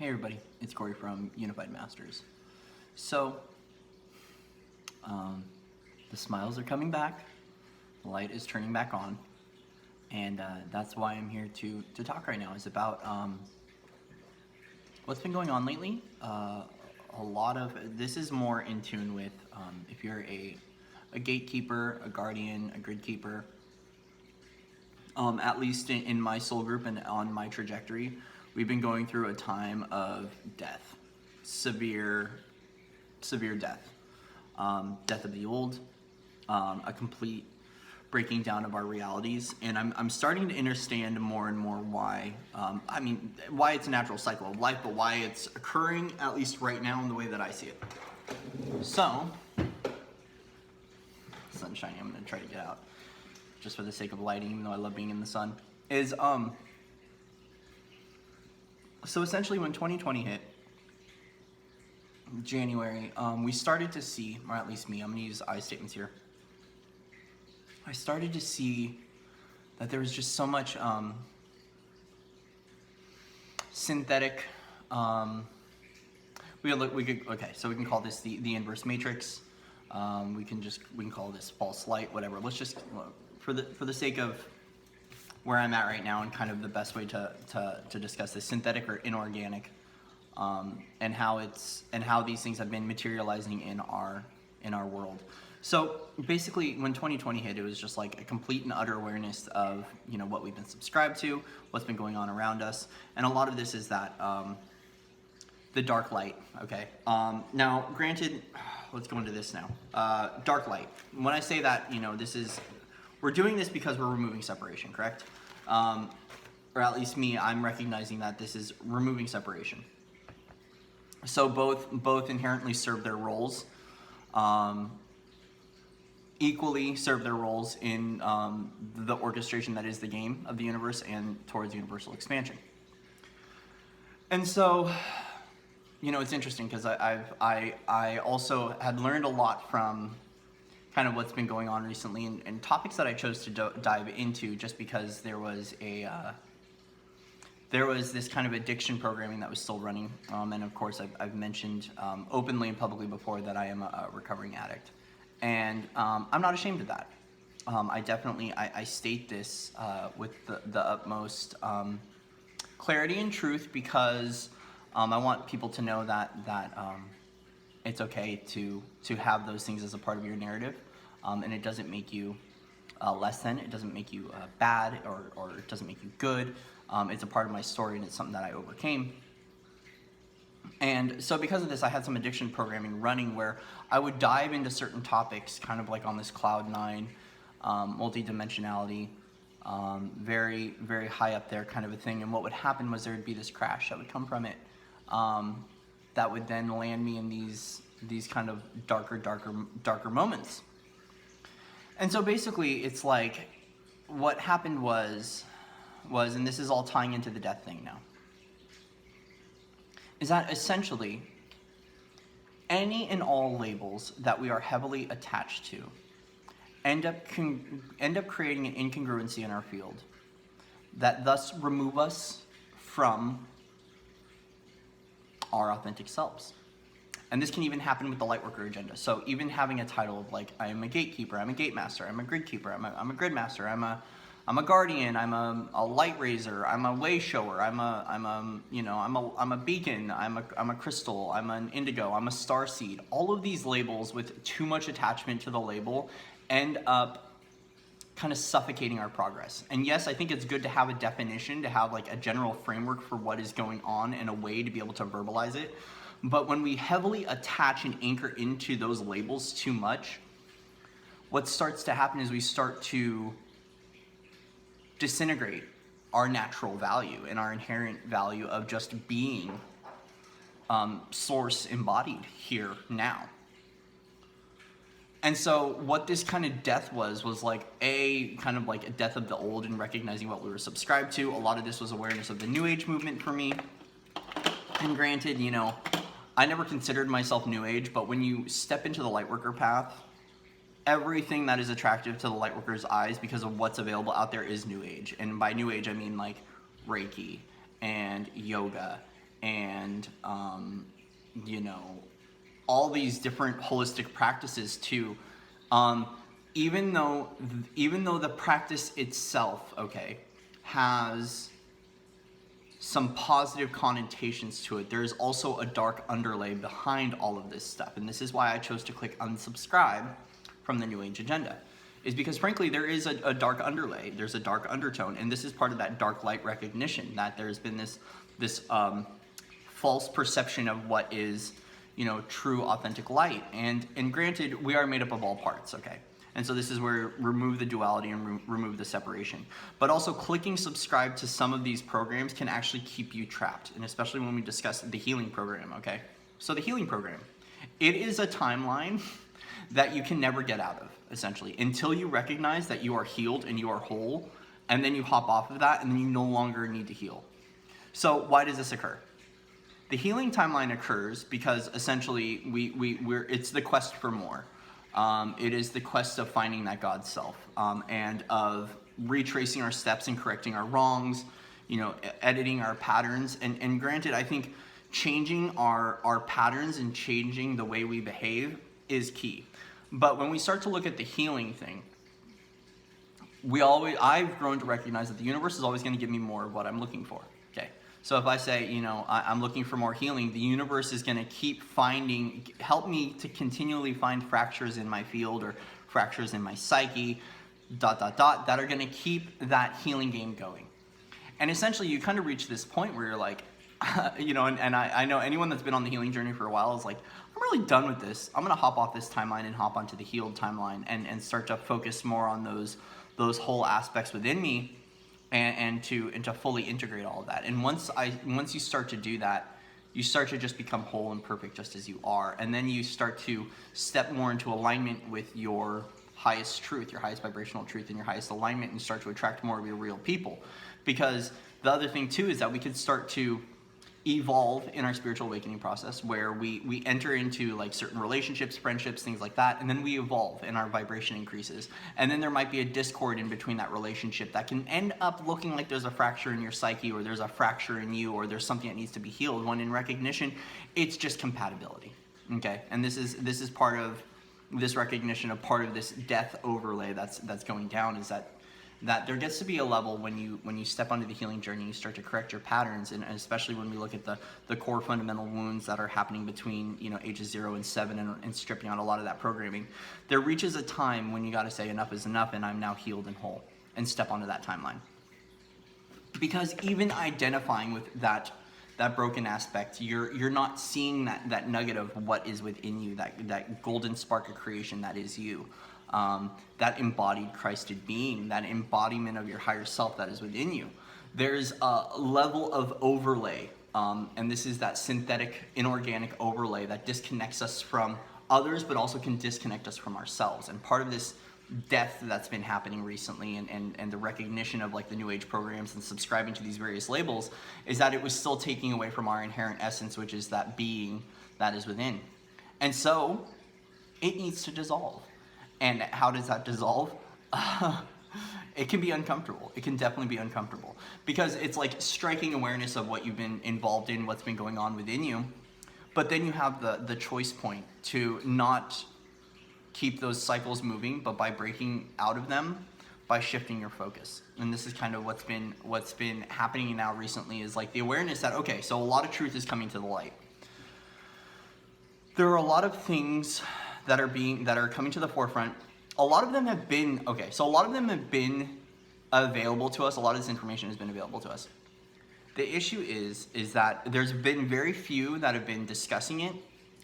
Hey everybody, it's Corey from Unified Masters. So, the smiles are coming back, the light is turning back on, and that's why I'm here to talk right now, is about what's been going on lately. A lot of, this is more in tune with if you're a gatekeeper, a guardian, a grid keeper, at least in my soul group and on my trajectory, we've been going through a time of death, severe death, death of the old, a complete breaking down of our realities, and I'm starting to understand more and more why. Why it's a natural cycle of life, but why it's occurring, at least right now, in the way that I see it. So, sun's shining. I'm gonna try to get out, just for the sake of lighting, even though I love being in the sun. So essentially, when 2020 hit, January, we started to see, or at least me, I'm gonna use I statements here. I started to see that there was just so much synthetic. We can call this the inverse matrix. We can call this false light, whatever. Let's just, for the sake of where I'm at right now, and kind of the best way to discuss this, synthetic or inorganic, and how these things have been materializing in our world. So basically, when 2020 hit, it was just like a complete and utter awareness of what we've been subscribed to, what's been going on around us, and a lot of this is that the dark light. Okay. Now, granted, let's go into this now. Dark light. When I say that, we're doing this because we're removing separation, correct? Or at least me, I'm recognizing that this is removing separation. So both inherently serve their roles, equally serve their roles in the orchestration that is the game of the universe and towards universal expansion. And so, it's interesting because I also had learned a lot from kind of what's been going on recently, and topics that I chose to dive into just because there was this kind of addiction programming that was still running, and of course I've mentioned openly and publicly before that I am a recovering addict, and I'm not ashamed of that. I state this with the utmost clarity and truth, because I want people to know that it's okay to have those things as a part of your narrative, and it doesn't make you less than, it doesn't make you bad, or it doesn't make you good. It's a part of my story, and it's something that I overcame. And so because of this, I had some addiction programming running where I would dive into certain topics, kind of like on this cloud nine, multidimensionality, very, very high up there kind of a thing. And what would happen was there would be this crash that would come from it, that would then land me in these kind of darker moments. And so basically, it's like, what happened was, and this is all tying into the death thing now, is that essentially any and all labels that we are heavily attached to end up creating an incongruency in our field that thus remove us from our authentic selves. And this can even happen with the Lightworker agenda. So even having a title of like, I am a gatekeeper, I'm a gate master, I'm a grid keeper, I'm a grid master, I'm a guardian, I'm a light raiser, I'm a way shower, I'm a beacon, I'm a crystal, I'm an indigo, I'm a star seed. All of these labels with too much attachment to the label end up kind of suffocating our progress. And yes, I think it's good to have a definition, to have like a general framework for what is going on and a way to be able to verbalize it. But when we heavily attach and anchor into those labels too much, what starts to happen is we start to disintegrate our natural value and our inherent value of just being source embodied here now. And so what this kind of death was like a kind of like a death of the old and recognizing what we were subscribed to. A lot of this was awareness of the New Age movement for me. And granted, I never considered myself New Age, but when you step into the Lightworker path, everything that is attractive to the Lightworker's eyes because of what's available out there is New Age. And by New Age, I mean like Reiki and yoga and you know, all these different holistic practices too. Even though the practice itself, okay, has some positive connotations to it, there's also a dark underlay behind all of this stuff. And this is why I chose to click unsubscribe from the New Age agenda, is because frankly there is a dark underlay, there's a dark undertone, and this is part of that dark light recognition, that there's been this false perception of what is, you know, true authentic light. And granted, we are made up of all parts, okay? And so this is where remove the duality and remove the separation. But also clicking subscribe to some of these programs can actually keep you trapped, and especially when we discuss the healing program, okay? So the healing program, it is a timeline that you can never get out of, essentially, until you recognize that you are healed and you are whole, and then you hop off of that and then you no longer need to heal. So why does this occur? The healing timeline occurs because essentially it's the quest for more. It is the quest of finding that God self, and of retracing our steps and correcting our wrongs, you know, editing our patterns. And granted, I think changing our patterns and changing the way we behave is key. But when we start to look at the healing thing, I've grown to recognize that the universe is always going to give me more of what I'm looking for. Okay. So if I say, you know, I'm looking for more healing, the universe is going to keep help me to continually find fractures in my field or fractures in my psyche, ... that are going to keep that healing game going. And essentially you kind of reach this point where you're like, you know, and I know anyone that's been on the healing journey for a while is like, I'm really done with this. I'm going to hop off this timeline and hop onto the healed timeline and start to focus more on those whole aspects within me, and to fully integrate all of that. And once you start to do that, you start to just become whole and perfect just as you are. And then you start to step more into alignment with your highest truth, your highest vibrational truth, and your highest alignment, and start to attract more of your real people. Because the other thing too is that we could start to evolve in our spiritual awakening process, where we enter into like certain relationships, friendships, things like that, and then we evolve and our vibration increases. And then there might be a discord in between that relationship that can end up looking like there's a fracture in your psyche, or there's a fracture in you, or there's something that needs to be healed, when in recognition it's just compatibility. Okay? And this is part of this recognition of part of this death overlay that's going down, is that there gets to be a level when you step onto the healing journey, you start to correct your patterns, and especially when we look at the core fundamental wounds that are happening between, you know, ages 0 and 7, and stripping out a lot of that programming. There reaches a time when you got to say enough is enough, and I'm now healed and whole, and step onto that timeline. Because even identifying with that broken aspect, you're not seeing that nugget of what is within you, that golden spark of creation that is you. That embodied Christed being, that embodiment of your higher self that is within you. There's a level of overlay, and this is that synthetic, inorganic overlay that disconnects us from others, but also can disconnect us from ourselves. And part of this death that's been happening recently, and the recognition of like the New Age programs and subscribing to these various labels, is that it was still taking away from our inherent essence, which is that being that is within. And so it needs to dissolve. And how does that dissolve? It can be uncomfortable. It can definitely be uncomfortable, because it's like striking awareness of what you've been involved in, what's been going on within you. But then you have the choice point to not keep those cycles moving, but by breaking out of them, by shifting your focus. And this is kind of what's been happening now recently, is like the awareness that, okay, so a lot of truth is coming to the light. There are a lot of things that are coming to the forefront. A lot of them have been available to us. A lot of this information has been available to us. The issue is that there's been very few that have been discussing it,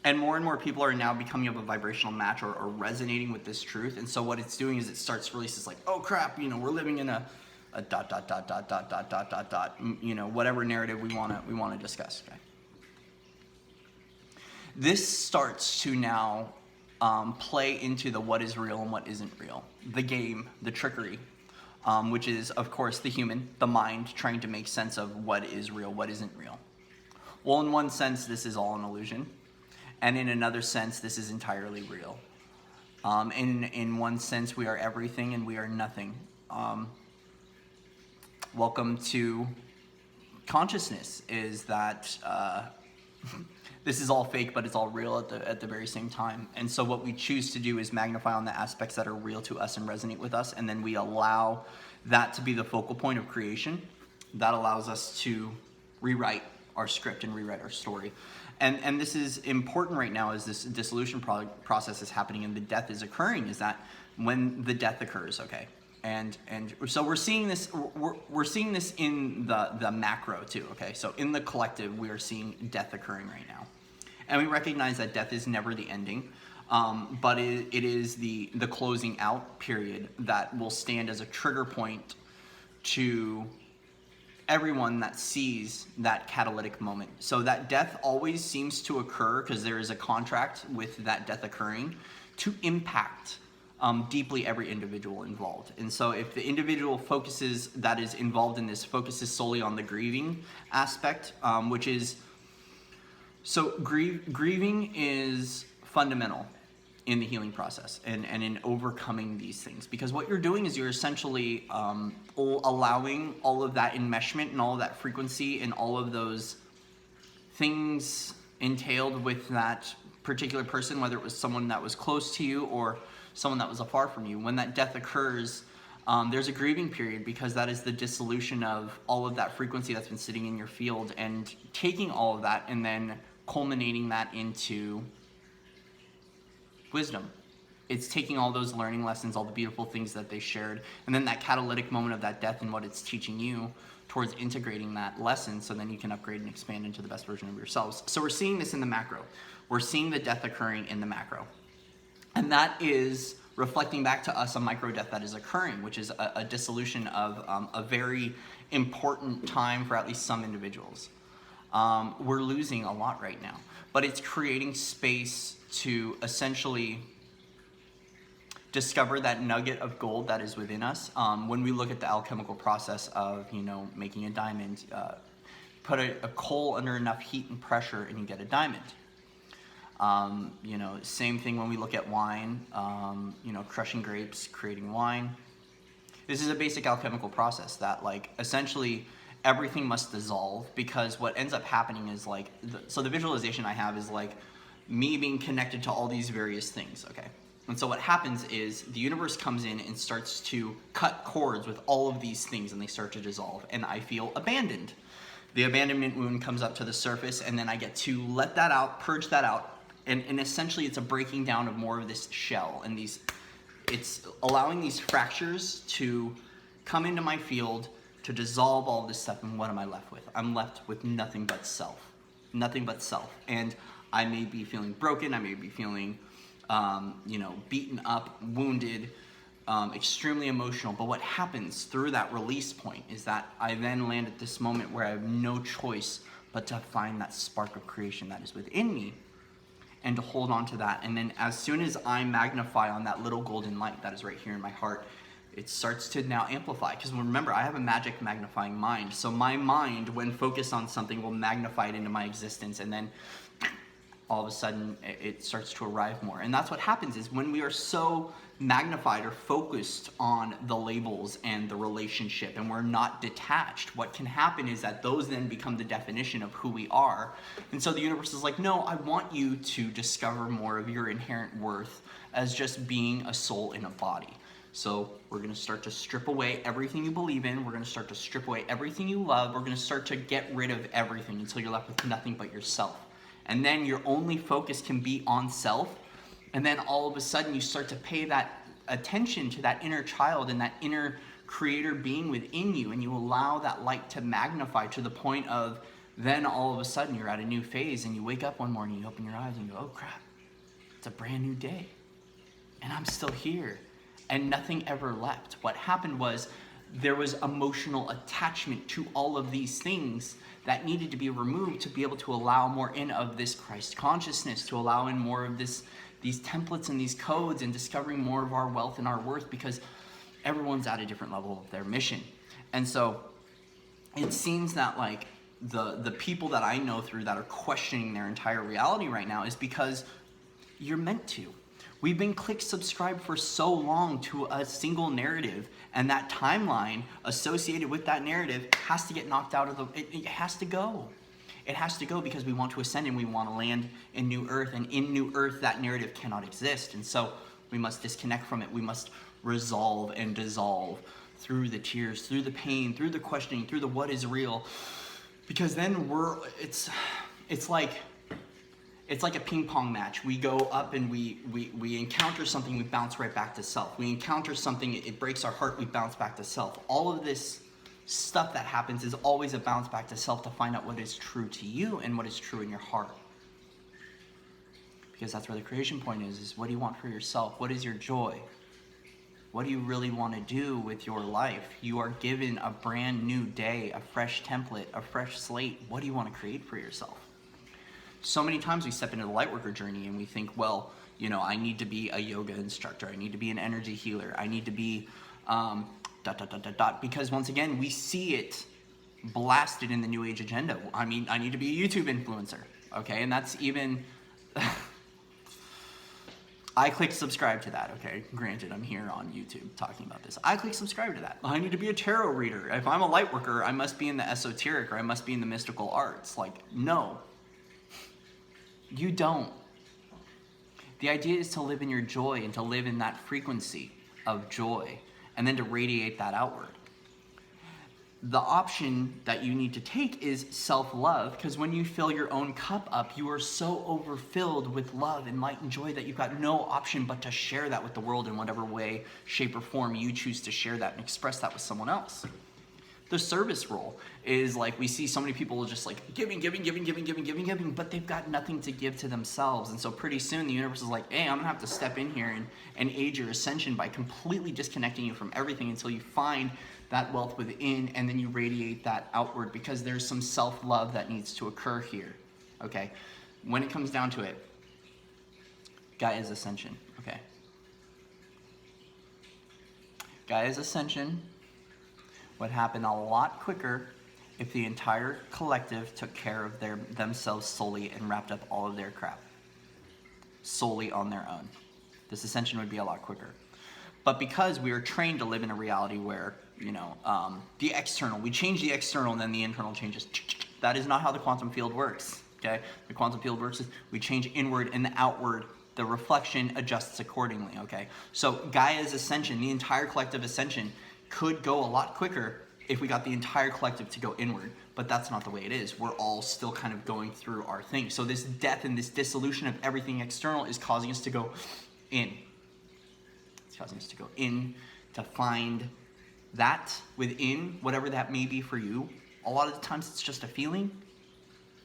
and more people are now becoming of a vibrational match, or resonating with this truth. And so what it's doing is it starts to release this like, oh crap, you know, we're living in a ... you know, whatever narrative we want to discuss. Okay. This starts to now play into the what is real and what isn't real, the game, the trickery, which is, of course, the human, the mind, trying to make sense of what is real, what isn't real. Well, in one sense, this is all an illusion, and in another sense, this is entirely real. In one sense, we are everything and we are nothing. Welcome to consciousness is that this is all fake, but it's all real at the very same time. And so what we choose to do is magnify on the aspects that are real to us and resonate with us, and then we allow that to be the focal point of creation. That allows us to rewrite our script and rewrite our story. And this is important right now as this dissolution process is happening and the death is occurring, is that when the death occurs, okay? And so we're seeing this in the macro too, okay? So in the collective, we are seeing death occurring right now. And we recognize that death is never the ending, but it is the closing out period that will stand as a trigger point to everyone that sees that catalytic moment. So that death always seems to occur because there is a contract with that death occurring to impact deeply every individual involved. And so if the individual that is involved in this focuses solely on the grieving aspect, which is, so grieving is fundamental in the healing process and in overcoming these things, because what you're doing is you're essentially allowing all of that enmeshment and all of that frequency and all of those things entailed with that particular person, whether it was someone that was close to you or someone that was afar from you. When that death occurs, there's a grieving period, because that is the dissolution of all of that frequency that's been sitting in your field, and taking all of that and then culminating that into wisdom. It's taking all those learning lessons, all the beautiful things that they shared, and then that catalytic moment of that death and what it's teaching you towards integrating that lesson, so then you can upgrade and expand into the best version of yourselves. So we're seeing this in the macro. We're seeing the death occurring in the macro. And that is reflecting back to us a micro death that is occurring, which is a dissolution of a very important time for at least some individuals. We're losing a lot right now, but it's creating space to essentially discover that nugget of gold that is within us. When we look at the alchemical process of, making a diamond, put a coal under enough heat and pressure and you get a diamond. Same thing when we look at wine, crushing grapes, creating wine. This is a basic alchemical process that, essentially everything must dissolve, because what ends up happening is so the visualization I have is me being connected to all these various things, okay? And so what happens is the universe comes in and starts to cut cords with all of these things, and they start to dissolve, and I feel abandoned. The abandonment wound comes up to the surface, and then I get to let that out, purge that out, and essentially it's a breaking down of more of this shell, and it's allowing these fractures to come into my field to dissolve all this stuff. And what am I left with? I'm left with nothing but self. Nothing but self. And I may be feeling broken, I may be feeling beaten up, wounded, extremely emotional. But what happens through that release point is that I then land at this moment where I have no choice but to find that spark of creation that is within me, and to hold on to that. And then as soon as I magnify on that little golden light that is right here in my heart, it starts to now amplify. Because remember, I have a magic magnifying mind. So my mind, when focused on something, will magnify it into my existence. And then all of a sudden, it starts to arrive more. And that's what happens is when we are so magnified or focused on the labels and the relationship, and we're not detached, what can happen is that those then become the definition of who we are. And so the universe is like, no, I want you to discover more of your inherent worth as just being a soul in a body. So we're going to start to strip away everything you believe in. We're going to start to strip away everything you love. We're going to start to get rid of everything until you're left with nothing but yourself. And then your only focus can be on self. And then all of a sudden you start to pay that attention to that inner child and that inner creator being within you. And you allow that light to magnify to the point of then all of a sudden you're at a new phase, and you wake up one morning, you open your eyes and you go, oh crap, it's a brand new day. And I'm still here. And nothing ever left. What happened was there was emotional attachment to all of these things that needed to be removed to be able to allow more in of this Christ consciousness, to allow in more of these templates and these codes, and discovering more of our wealth and our worth, because everyone's at a different level of their mission. And so it seems that the people that I know through that are questioning their entire reality right now is because you're meant to. We've been click subscribed for so long to a single narrative, and that timeline associated with that narrative has to get knocked out of the, it has to go. It has to go because we want to ascend and we want to land in New Earth, and in New Earth that narrative cannot exist. And so we must disconnect from it. We must resolve and dissolve through the tears, through the pain, through the questioning, through the what is real. Because then it's like a ping pong match. We go up and we encounter something, we bounce right back to self. We encounter something, it breaks our heart, we bounce back to self. All of this stuff that happens is always a bounce back to self to find out what is true to you and what is true in your heart. Because that's where the creation point is what do you want for yourself? What is your joy? What do you really want to do with your life? You are given a brand new day, a fresh template, a fresh slate. What do you want to create for yourself? So many times we step into the lightworker journey and we think, well, you know, I need to be a yoga instructor. I need to be an energy healer. I need to be because once again, we see it blasted in the New Age agenda. I mean, I need to be a YouTube influencer, okay? And that's even, I click subscribe to that, okay? Granted, I'm here on YouTube talking about this. I click subscribe to that. I need to be a tarot reader. If I'm a light worker, I must be in the esoteric or I must be in the mystical arts. Like, no. You don't. The idea is to live in your joy and to live in that frequency of joy and then to radiate that outward. The option that you need to take is self-love, because when you fill your own cup up, you are so overfilled with love and light and joy that you've got no option but to share that with the world in whatever way, shape, or form you choose to share that and express that with someone else. The service role is like, we see so many people just like giving, but they've got nothing to give to themselves. And so pretty soon the universe is like, hey, I'm gonna have to step in here and aid your ascension by completely disconnecting you from everything until you find that wealth within, and then you radiate that outward, because there's some self-love that needs to occur here, okay? When it comes down to it, Gaia's ascension, okay? Gaia's ascension would happen a lot quicker if the entire collective took care of themselves solely and wrapped up all of their crap solely on their own. This ascension would be a lot quicker. But because we are trained to live in a reality where, you know, the external, we change the external and then the internal changes. That is not how the quantum field works, okay? The quantum field works is we change inward and the outward, the reflection adjusts accordingly, okay? So Gaia's ascension, the entire collective ascension, could go a lot quicker if we got the entire collective to go inward, but that's not the way it is. We're all still kind of going through our thing. So this death and this dissolution of everything external is causing us to go in. It's causing us to go in to find that within, whatever that may be for you. A lot of the times it's just a feeling.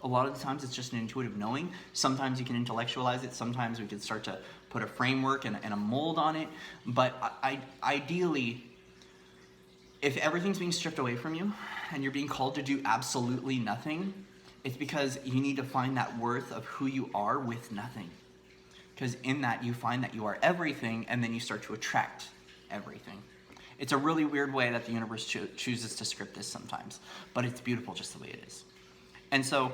A lot of the times it's just an intuitive knowing. Sometimes you can intellectualize it. Sometimes we can start to put a framework and a mold on it. But ideally, if everything's being stripped away from you and you're being called to do absolutely nothing, it's because you need to find that worth of who you are with nothing. Because in that you find that you are everything, and then you start to attract everything. It's a really weird way that the universe chooses to script this sometimes, but it's beautiful just the way it is. And so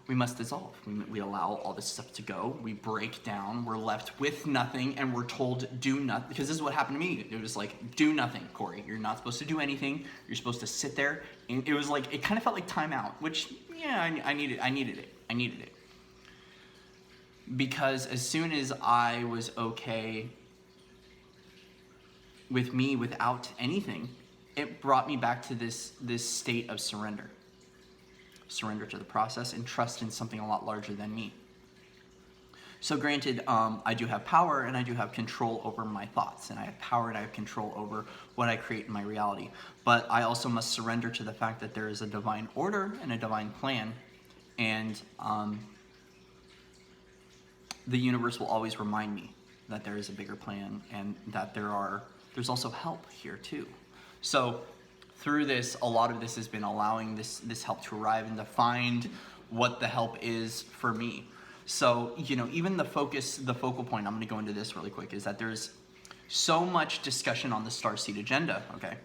we must dissolve. We allow all this stuff to go. We break down. We're left with nothing, and we're told do nothing. Because this is what happened to me. It was like, do nothing, Corey. You're not supposed to do anything. You're supposed to sit there. And it was like, it kind of felt like timeout, which, yeah, I needed it. Because as soon as I was okay with me without anything, it brought me back to this state of surrender. Surrender to the process and trust in something a lot larger than me. So granted, I do have power and I do have control over my thoughts, and I have power and I have control over what I create in my reality. But I also must surrender to the fact that there is a divine order and a divine plan, and the universe will always remind me that there is a bigger plan and that there's also help here too. So through this, a lot of this has been allowing this help to arrive and to find what the help is for me. So, you know, even the focal point, I'm going to go into this really quick, is that there's so much discussion on the starseed agenda, okay,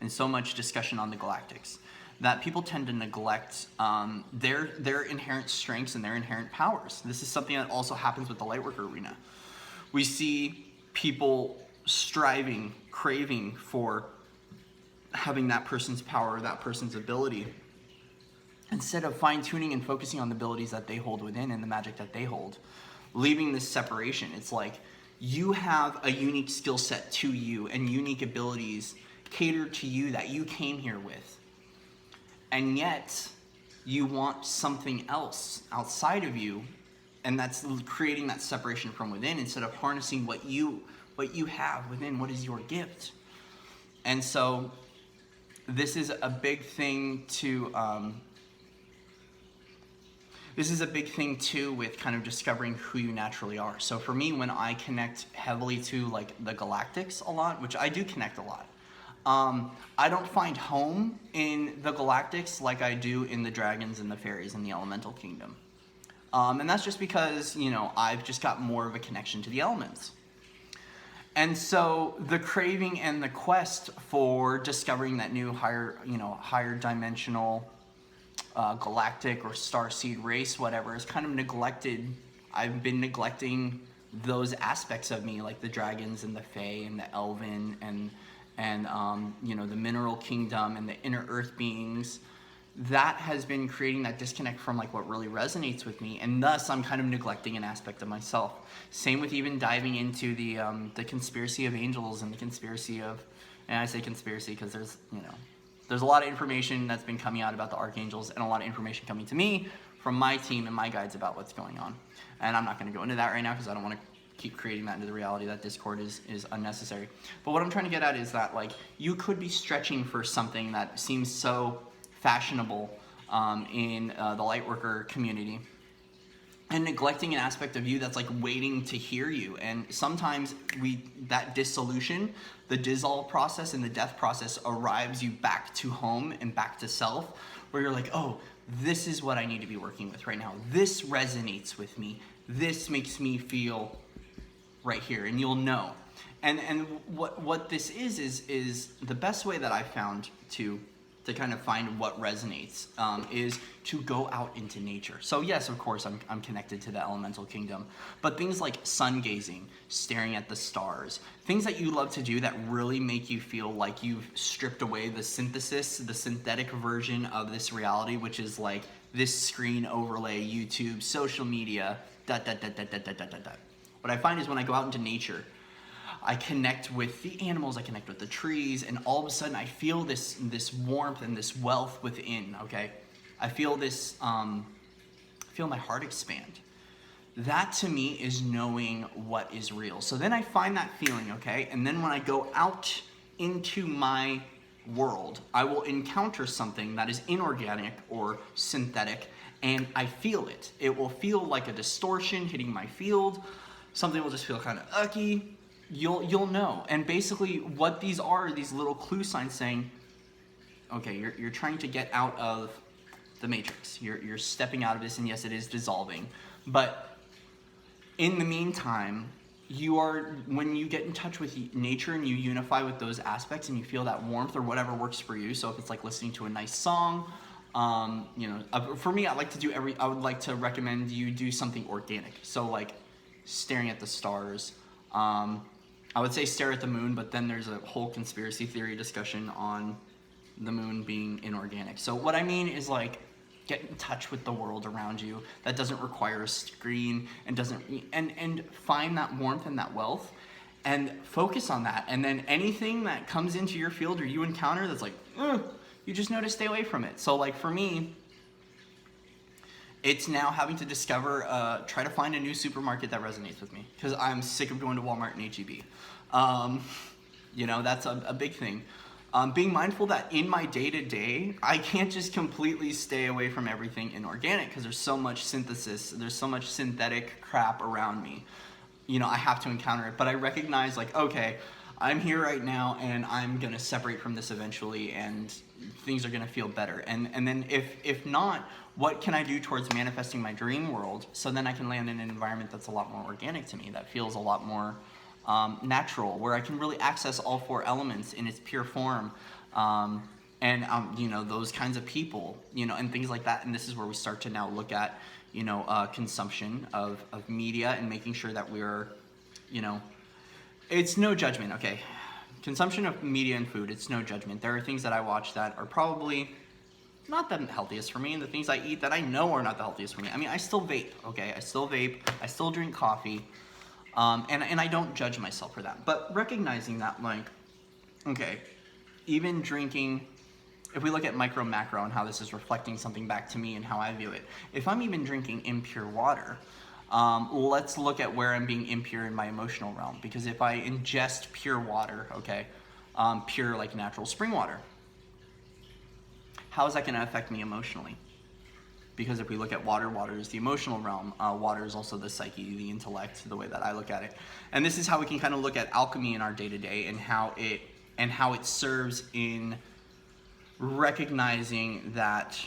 and so much discussion on the galactics, that people tend to neglect their inherent strengths and their inherent powers. This is something that also happens with the Lightworker arena. We see people striving, craving for having that person's power, that person's ability, instead of fine-tuning and focusing on the abilities that they hold within and the magic that they hold, leaving this separation. It's like you have a unique skill set to you and unique abilities catered to you that you came here with. And yet you want something else outside of you, and that's creating that separation from within instead of harnessing what you have within, what is your gift. And so this is a big thing to with kind of discovering who you naturally are. So for me, when I connect heavily to like the galactics a lot, which I do connect a lot, I don't find home in the galactics like I do in the dragons and the fairies and the elemental kingdom. And that's just because, I've just got more of a connection to the elements. And so the craving and the quest for discovering that new higher dimensional galactic or starseed race, whatever, is kind of neglected. I've been neglecting those aspects of me, like the dragons and the fae and the elven and the mineral kingdom and the inner earth beings. That has been creating that disconnect from like what really resonates with me, and thus I'm kind of neglecting an aspect of myself. Same with even diving into the conspiracy of angels and the conspiracy of, and I say conspiracy because there's a lot of information that's been coming out about the archangels and a lot of information coming to me from my team and my guides about what's going on. And I'm not going to go into that right now because I don't want to keep creating that into the reality. That discord is unnecessary. But what I'm trying to get at is that like you could be stretching for something that seems so fashionable in the lightworker community, and neglecting an aspect of you that's like waiting to hear you. And sometimes that dissolution, the dissolve process and the death process arrives you back to home and back to self, where you're like, oh, this is what I need to be working with right now. This resonates with me. This makes me feel right here, and you'll know. And what this is the best way that I found to kind of find what resonates is to go out into nature. So yes, of course, I'm connected to the elemental kingdom, but things like sun gazing, staring at the stars, things that you love to do that really make you feel like you've stripped away the synthesis, the synthetic version of this reality, which is like this screen overlay, YouTube, social media, ... What I find is when I go out into nature, I connect with the animals, I connect with the trees, and all of a sudden I feel this warmth and this wealth within, okay? I feel this, feel my heart expand. That to me is knowing what is real. So then I find that feeling, okay? And then when I go out into my world, I will encounter something that is inorganic or synthetic, and I feel it. It will feel like a distortion hitting my field. Something will just feel kind of ucky. You'll know. And basically what these are these little clue signs saying, okay, you're trying to get out of the matrix. You're stepping out of this, and yes, it is dissolving. But in the meantime, when you get in touch with nature and you unify with those aspects and you feel that warmth or whatever works for you. So if it's like listening to a nice song, for me, I would like to recommend you do something organic. So like staring at the stars. I would say stare at the moon, but then there's a whole conspiracy theory discussion on the moon being inorganic. So what I mean is like get in touch with the world around you that doesn't require a screen and and find that warmth and that wealth and focus on that. And then anything that comes into your field or you encounter that's like, you just know to stay away from it. So like for me, it's now having to discover, try to find a new supermarket that resonates with me, because I'm sick of going to Walmart and H-E-B. That's a big thing. Being mindful that in my day-to-day, I can't just completely stay away from everything inorganic, because there's so much synthesis, there's so much synthetic crap around me. I have to encounter it, but I recognize like, okay, I'm here right now and I'm gonna separate from this eventually, and things are gonna feel better. And then if not, what can I do towards manifesting my dream world so then I can land in an environment that's a lot more organic to me, that feels a lot more natural, where I can really access all four elements in its pure form, those kinds of people, and things like that. And this is where we start to now look at, consumption of media and making sure that we're you know, it's no judgment, okay? Consumption of media and food, it's no judgment. There are things that I watch that are probably not the healthiest for me, and the things I eat that I know are not the healthiest for me. I mean, I still vape, okay? I still vape, I still drink coffee, and I don't judge myself for that. But recognizing that, like, okay, even drinking, if we look at micro macro and how this is reflecting something back to me and how I view it, if I'm even drinking impure water, let's look at where I'm being impure in my emotional realm. Because if I ingest pure water, okay, pure like natural spring water, how is that going to affect me emotionally? Because if we look at water, water is the emotional realm. Water is also the psyche, the intellect, the way that I look at it. And this is how we can kind of look at alchemy in our day-to-day and how it serves in recognizing that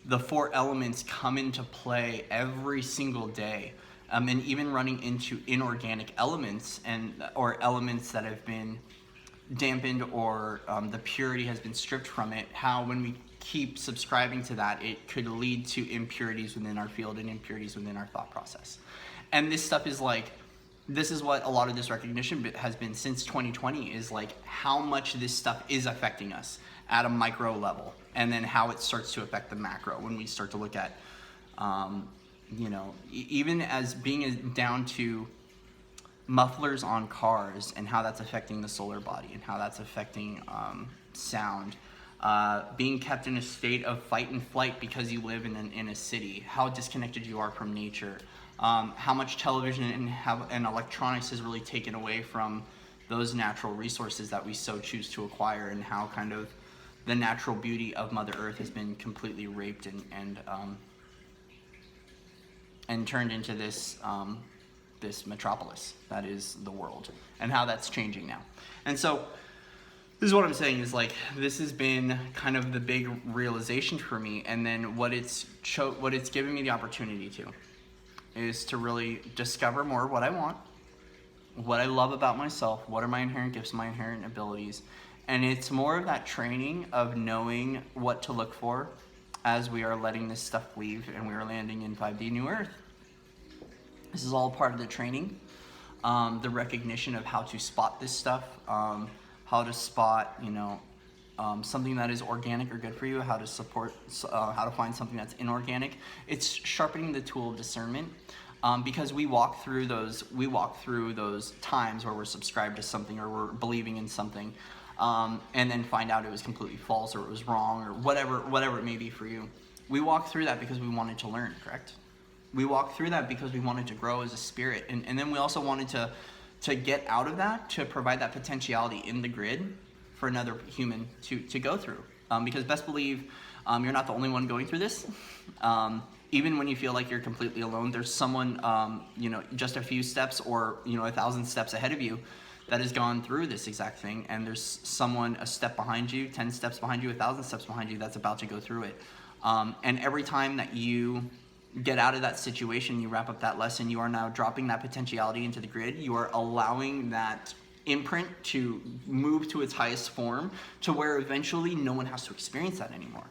the 4 elements come into play every single day, and even running into inorganic elements or elements that have been dampened or the purity has been stripped from it, how when we keep subscribing to that, it could lead to impurities within our field and impurities within our thought process. And this stuff is like, this is what a lot of this recognition has been since 2020, is like how much this stuff is affecting us at a micro level, and then how it starts to affect the macro when we start to look at, you know, even as being down to mufflers on cars and how that's affecting the solar body and how that's affecting sound, being kept in a state of fight and flight because you live in a city, how disconnected you are from nature, how much television and electronics has really taken away from those natural resources that we so choose to acquire, and how kind of the natural beauty of Mother Earth has been completely raped and turned into this this metropolis that is the world, and how that's changing now. And so this is what I'm saying, is like, this has been kind of the big realization for me, and then what it's given me the opportunity to is to really discover more what I want, what I love about myself, what are my inherent gifts, my inherent abilities. And it's more of that training of knowing what to look for as we are letting this stuff leave and we are landing in 5D New Earth. This is all part of the training, the recognition of how to spot this stuff, how to spot, you know, something that is organic or good for you, how to support, how to find something that's inorganic. It's sharpening the tool of discernment, because we walk through those times where we're subscribed to something or we're believing in something, and then find out it was completely false or it was wrong or whatever it may be for you. We walk through that because we wanted to learn, correct? We walk through that because we wanted to grow as a spirit, and then we also wanted to get out of that, to provide that potentiality in the grid for another human to go through. Because best believe you're not the only one going through this. Even when you feel like you're completely alone, there's someone, you know, just a few steps or, you know, 1,000 steps ahead of you that has gone through this exact thing. And there's someone a step behind you, 10 steps behind you, 1,000 steps behind you that's about to go through it. And every time that you get out of that situation, you wrap up that lesson, you are now dropping that potentiality into the grid. You are allowing that imprint to move to its highest form, to where eventually no one has to experience that anymore.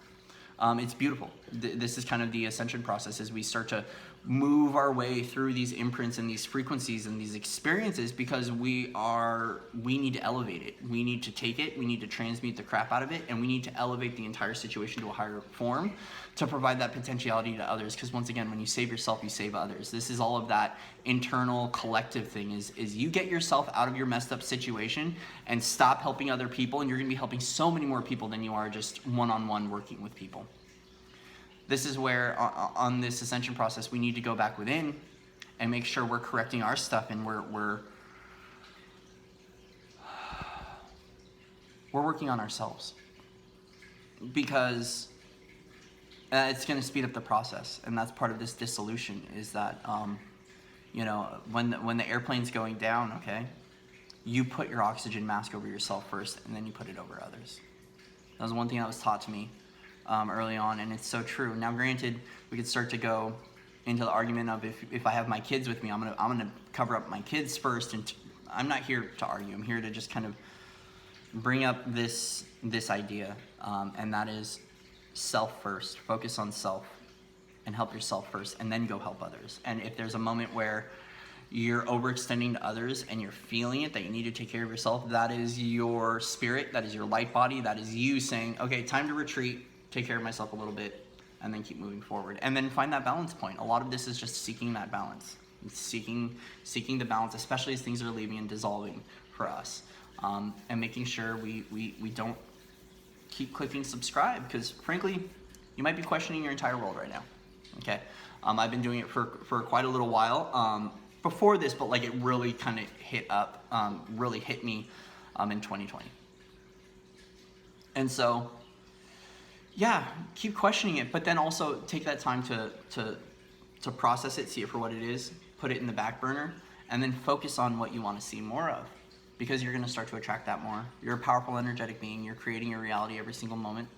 It's beautiful. This is kind of the ascension process, as we start to move our way through these imprints and these frequencies and these experiences, because we need to elevate it. We need to take it, we need to transmute the crap out of it, and we need to elevate the entire situation to a higher form to provide that potentiality to others. Because once again, when you save yourself, you save others. This is all of that internal collective thing, is you get yourself out of your messed up situation and stop helping other people, and you're gonna be helping so many more people than you are just one-on-one working with people. This is where, on this ascension process, we need to go back within and make sure we're correcting our stuff, and we're working on ourselves, because it's going to speed up the process. And that's part of this dissolution, is that you know, when the airplane's going down, okay, you put your oxygen mask over yourself first, and then you put it over others. That was one thing that was taught to me early on, and it's so true. Now, granted, we could start to go into the argument of if I have my kids with me, I'm gonna cover up my kids first, and I'm not here to argue. I'm here to just kind of bring up this idea, and that is self first. Focus on self and help yourself first, and then go help others. And if there's a moment where you're overextending to others and you're feeling it, that you need to take care of yourself, that is your spirit, that is your light body, that is you saying, okay, time to retreat, take care of myself a little bit, and then keep moving forward. And then find that balance point. A lot of this is just seeking that balance. It's seeking the balance, especially as things are leaving and dissolving for us. And making sure we don't keep clicking subscribe, because frankly, you might be questioning your entire world right now. Okay, I've been doing it for quite a little while before this, but like it really kind of really hit me in 2020. And so, yeah, keep questioning it, but then also take that time to process it, see it for what it is, put it in the back burner, and then focus on what you want to see more of, because you're going to start to attract that more. You're a powerful, energetic being. You're creating your reality every single moment.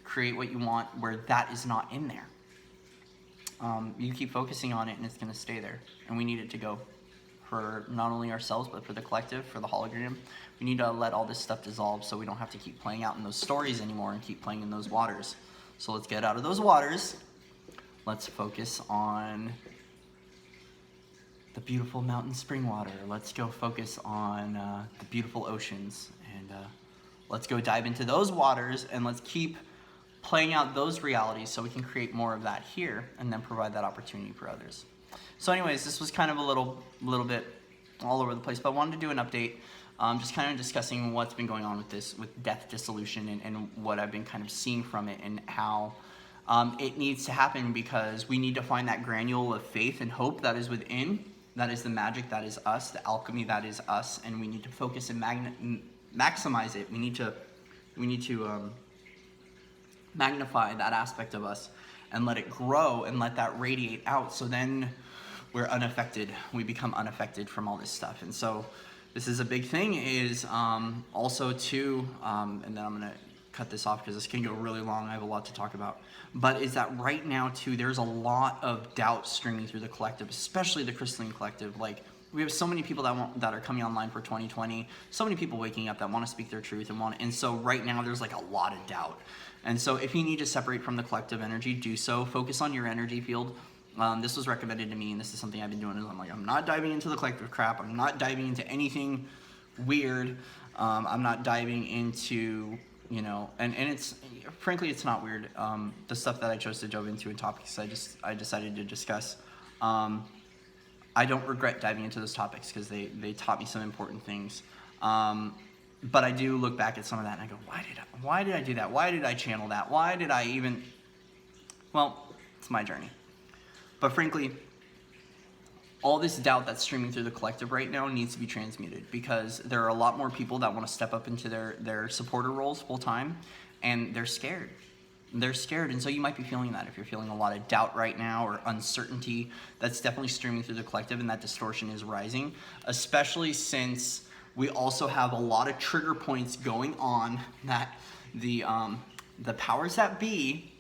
Create what you want where that is not in there. You keep focusing on it and it's going to stay there. And we need it to go for not only ourselves, but for the collective, for the hologram. We need to let all this stuff dissolve so we don't have to keep playing out in those stories anymore and keep playing in those waters. So let's get out of those waters. Let's focus on the beautiful mountain spring water. Let's go focus on the beautiful oceans. And let's go dive into those waters and let's keep playing out those realities so we can create more of that here and then provide that opportunity for others. So anyways, this was kind of a little bit all over the place, but I wanted to do an update, just kind of discussing what's been going on with this, with death dissolution, and what I've been kind of seeing from it, and how it needs to happen, because we need to find that granule of faith and hope that is within, that is the magic that is us, the alchemy that is us, and we need to focus and maximize it. We need to magnify that aspect of us and let it grow and let that radiate out, so then we're unaffected. We become unaffected from all this stuff. And so this is a big thing, is also too, and then I'm gonna cut this off because this can go really long. I have a lot to talk about. But is that right now too, there's a lot of doubt streaming through the collective, especially the crystalline collective. Like, we have so many people that are coming online for 2020, so many people waking up that want to speak their truth and so right now there's like a lot of doubt. And so if you need to separate from the collective energy, do so. Focus on your energy field. This was recommended to me, and this is something I've been doing, is I'm like, I'm not diving into the collective crap. I'm not diving into anything weird. I'm not diving into, and it's, frankly, it's not weird. The stuff that I chose to dive into in topics I decided to discuss. I don't regret diving into those topics because they taught me some important things. But I do look back at some of that and I go, why did I do that? Why did I channel that? Why did I even, well, it's my journey. But frankly, all this doubt that's streaming through the collective right now needs to be transmuted, because there are a lot more people that want to step up into their supporter roles full time, and they're scared. They're scared, and so you might be feeling that. If you're feeling a lot of doubt right now or uncertainty, that's definitely streaming through the collective, and that distortion is rising, especially since we also have a lot of trigger points going on that the powers that be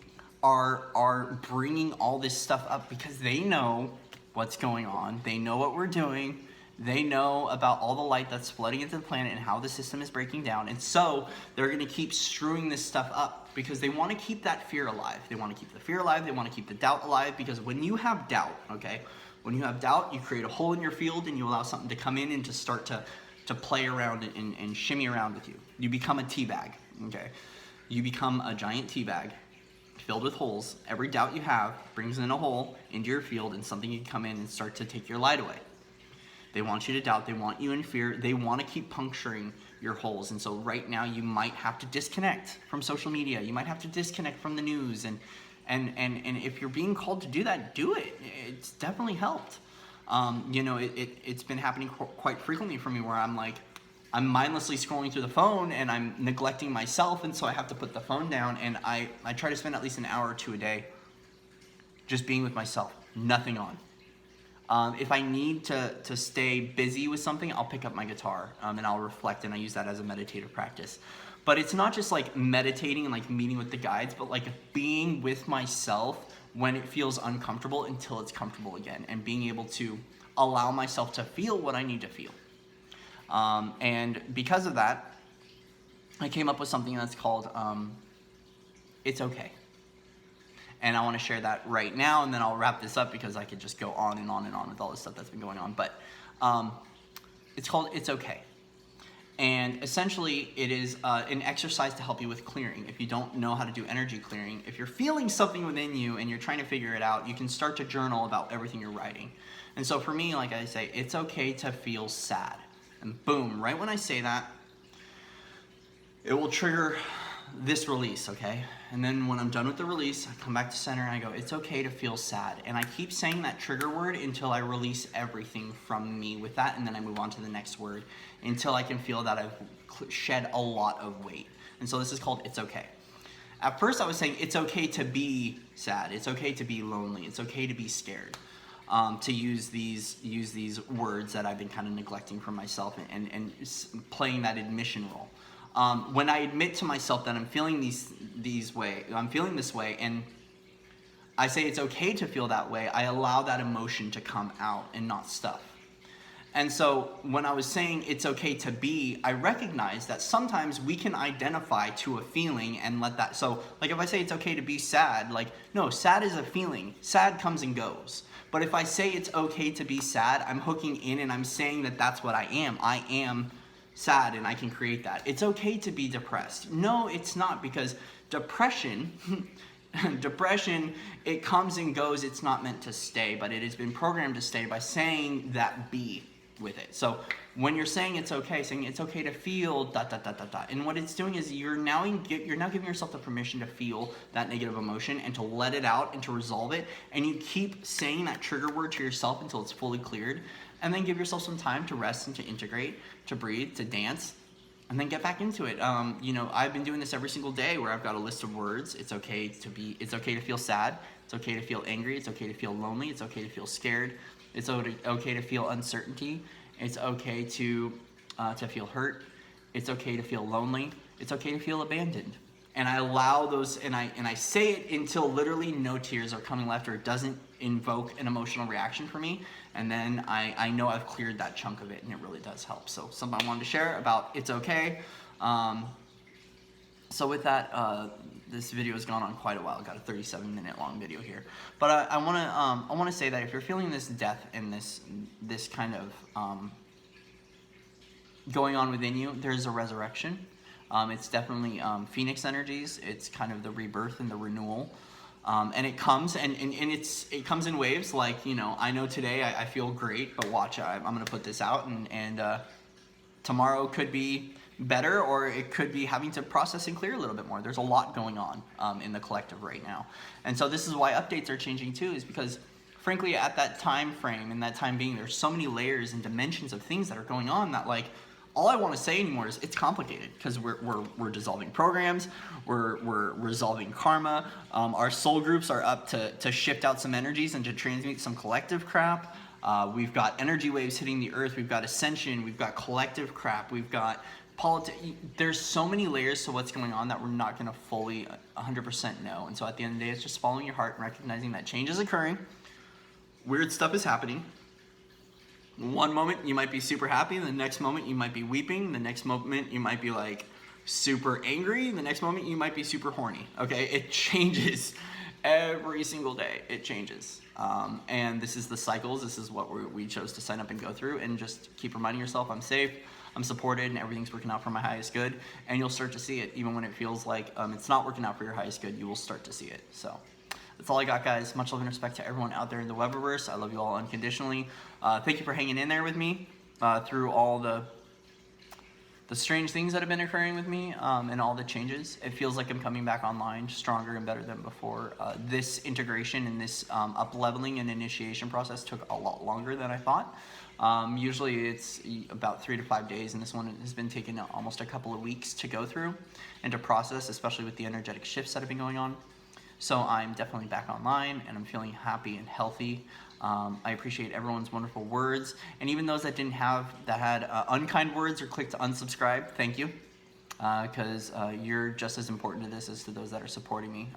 are bringing all this stuff up, because they know what's going on. They know what we're doing. They know about all the light that's flooding into the planet and how the system is breaking down. And so they're going to keep strewing this stuff up, because they want to keep that fear alive. They want to keep the fear alive. They want to keep the doubt alive, because when you have doubt, okay, when you have doubt, you create a hole in your field and you allow something to come in and to start to play around and shimmy around with you. You become a tea bag, okay? You become a giant tea bag filled with holes. Every doubt you have brings in a hole into your field, and something can come in and start to take your light away. They want you to doubt. They want you in fear. They want to keep puncturing your holes. And so right now you might have to disconnect from social media. You might have to disconnect from the news. And if you're being called to do that, do it. It's definitely helped. It's been happening quite frequently for me, where I'm mindlessly scrolling through the phone and I'm neglecting myself, and so I have to put the phone down, and I try to spend at least an hour or two a day just being with myself, nothing on. If I need to stay busy with something, I'll pick up my guitar and I'll reflect, and I use that as a meditative practice. But it's not just like meditating and like meeting with the guides, but like being with myself when it feels uncomfortable until it's comfortable again, and being able to allow myself to feel what I need to feel. And because of that, I came up with something that's called It's Okay. And I want to share that right now, and then I'll wrap this up because I could just go on and on and on with all the stuff that's been going on. But it's called It's Okay. And essentially, it is an exercise to help you with clearing. If you don't know how to do energy clearing, if you're feeling something within you and you're trying to figure it out, you can start to journal about everything you're writing. And so for me, like I say, it's okay to feel sad. And boom, right when I say that, it will trigger this release, okay? And then when I'm done with the release, I come back to center and I go, it's okay to feel sad. And I keep saying that trigger word until I release everything from me with that, and then I move on to the next word until I can feel that I've shed a lot of weight. And so this is called It's Okay. At first I was saying it's okay to be sad, it's okay to be lonely, it's okay to be scared. To use these words that I've been kind of neglecting for myself and playing that admission role. When I admit to myself that I'm feeling I'm feeling this way, and I say it's okay to feel that way, I allow that emotion to come out and not stuff. And so when I was saying it's okay to be, I recognize that sometimes we can identify to a feeling and let that, so like if I say it's okay to be sad, like no, sad is a feeling, sad comes and goes. But if I say it's okay to be sad, I'm hooking in and I'm saying that that's what I am sad and I can create that. It's okay to be depressed. No, it's not, because depression, it comes and goes. It's not meant to stay, but it has been programmed to stay by saying that be with it. So when you're saying it's okay to feel ... And what it's doing is you're now giving yourself the permission to feel that negative emotion and to let it out and to resolve it. And you keep saying that trigger word to yourself until it's fully cleared. And then give yourself some time to rest and to integrate, to breathe, to dance, and then get back into it. I've been doing this every single day where I've got a list of words. It's okay to feel sad. It's okay to feel angry. It's okay to feel lonely. It's okay to feel scared. It's okay to feel uncertainty. It's okay to feel hurt. It's okay to feel lonely. It's okay to feel abandoned. And I allow those, and I say it until literally no tears are coming left, or it doesn't invoke an emotional reaction for me. And then I know I've cleared that chunk of it, and it really does help. So something I wanted to share about it's okay. So with that, this video has gone on quite a while. I've got a 37-minute long video here. But I want to say that if you're feeling this death and this kind of going on within you, there's a resurrection. It's definitely Phoenix energies. It's kind of the rebirth and the renewal. And it comes and it comes in waves. Like, I know today I feel great, but watch, I'm going to put this out and tomorrow could be better, or it could be having to process and clear a little bit more. There's a lot going on in the collective right now. And so this is why updates are changing too, is because frankly at that time frame and that time being, there's so many layers and dimensions of things that are going on that, like, all I want to say anymore is it's complicated, because we're dissolving programs, we're resolving karma, our soul groups are up to shift out some energies and to transmute some collective crap. We've got energy waves hitting the earth, we've got ascension, we've got collective crap, we've got politics. There's so many layers to what's going on that we're not going to fully 100% know. And so at the end of the day, it's just following your heart and recognizing that change is occurring, weird stuff is happening. One moment you might be super happy, the next moment you might be weeping, the next moment you might be like super angry, the next moment you might be super horny. Okay, it changes every single day. It changes, and this is the cycles. This is what we chose to sign up and go through, and just keep reminding yourself, I'm safe, I'm supported, and everything's working out for my highest good. And you'll start to see it, even when it feels like it's not working out for your highest good. You will start to see it. So that's all I got, guys. Much love and respect to everyone out there in the Webiverse. I love you all unconditionally. Thank you for hanging in there with me through all the strange things that have been occurring with me and all the changes. It feels like I'm coming back online stronger and better than before. This integration and this up-leveling and initiation process took a lot longer than I thought. Usually it's about 3 to 5 days, and this one has been taking almost a couple of weeks to go through and to process, especially with the energetic shifts that have been going on. So I'm definitely back online, and I'm feeling happy and healthy. I appreciate everyone's wonderful words, and even those that had unkind words or clicked unsubscribe, thank you, because you're just as important to this as to those that are supporting me.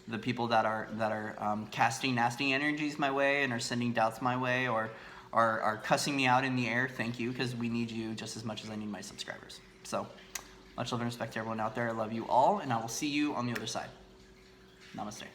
The people that are casting nasty energies my way and are sending doubts my way, or are cussing me out in the air, thank you, because we need you just as much as I need my subscribers. So much love and respect to everyone out there. I love you all, and I will see you on the other side. Namaste.